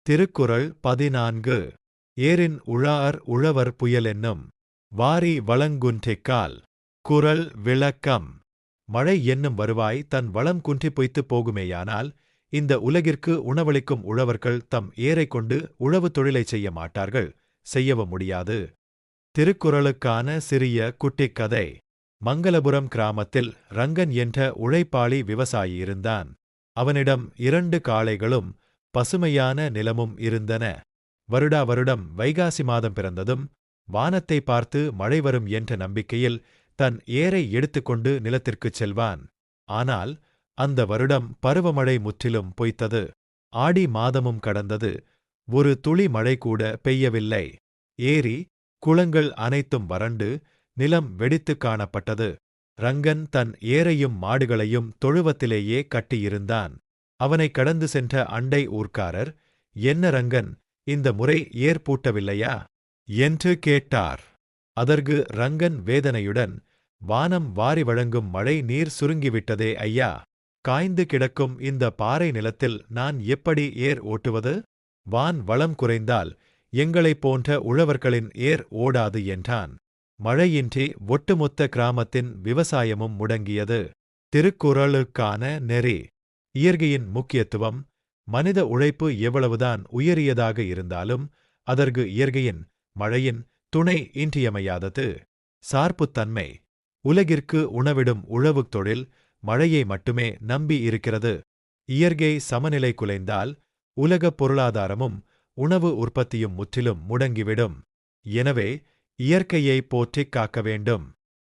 திருக்குறள் 14 ஏரின் உழார் உழவர் புயலென்னும் வாரி வளங்குன்றிக்கால். குறள் விளக்கம். மழை என்னும் வருவாய் தன் வளம் குன்றிப் பொய்த்துப் போகுமேயானால் இந்த உலகிற்கு உணவளிக்கும் உழவர்கள் தம் ஏரைக் கொண்டு உழவு தொழிலைச் செய்ய மாட்டார்கள், செய்யவும் முடியாது. திருக்குறளுக்கான சிறிய குட்டிக்கதை. மங்களபுரம் கிராமத்தில் ரங்கன் என்ற உழைப்பாளி விவசாயி இருந்தான். அவனிடம் 2 காளைகளும் பசுமையான நிலமும் இருந்தன. வருடா வருடம் வைகாசி மாதம் பிறந்ததும் வானத்தை பார்த்து மழை வரும் என்ற நம்பிக்கையில் தன் ஏரை எடுத்துக்கொண்டு நிலத்திற்குச் செல்வான். ஆனால் அந்த வருடம் பருவமழை முற்றிலும் பொய்த்தது. ஆடி மாதமும் கடந்தது. ஒரு துளி மழை கூட பெய்யவில்லை. ஏரி குளங்கள் அனைத்தும் வறண்டு நிலம் வெடித்துக் காணப்பட்டது. ரங்கன் தன் ஏரையும் மாடுகளையும் தொழுவத்திலேயே கட்டியிருந்தான். அவனை கடந்து சென்ற அண்டை ஊர்க்காரர், "என்ன ரங்கன், இந்த முறை ஏர் பூட்டவில்லையா?" என்று கேட்டார். அதற்கு ரங்கன் வேதனையுடன், "வானம் வாரி வழங்கும் மழை நீர் சுருங்கிவிட்டதே ஐயா! காய்ந்து கிடக்கும் இந்த பாறை நிலத்தில் நான் எப்படி ஏர் ஓட்டுவது? வான் வளம் குறைந்தால் எங்களைப் போன்ற உழவர்களின் ஏர் ஓடாது" என்றான். மழையின்றி ஒட்டுமொத்த கிராமத்தின் விவசாயமும் முடங்கியது. திருக்குறளுக்கான நெறி. இயற்கையின் முக்கியத்துவம். மனித உழைப்பு எவ்வளவுதான் உயரியதாக இருந்தாலும் அதற்கு இயற்கையின், மழையின் துணை இன்றியமையாதது. சார்புத்தன்மை. உலகிற்கு உணவிடும் உழவுத் தொழில் மழையை மட்டுமே நம்பி இருக்கிறது. இயற்கை சமநிலை குலைந்தால் உலகப் பொருளாதாரமும் உணவு உற்பத்தியும் முற்றிலும் முடங்கிவிடும். எனவே இயற்கையை போற்றிக் காக்க வேண்டும்.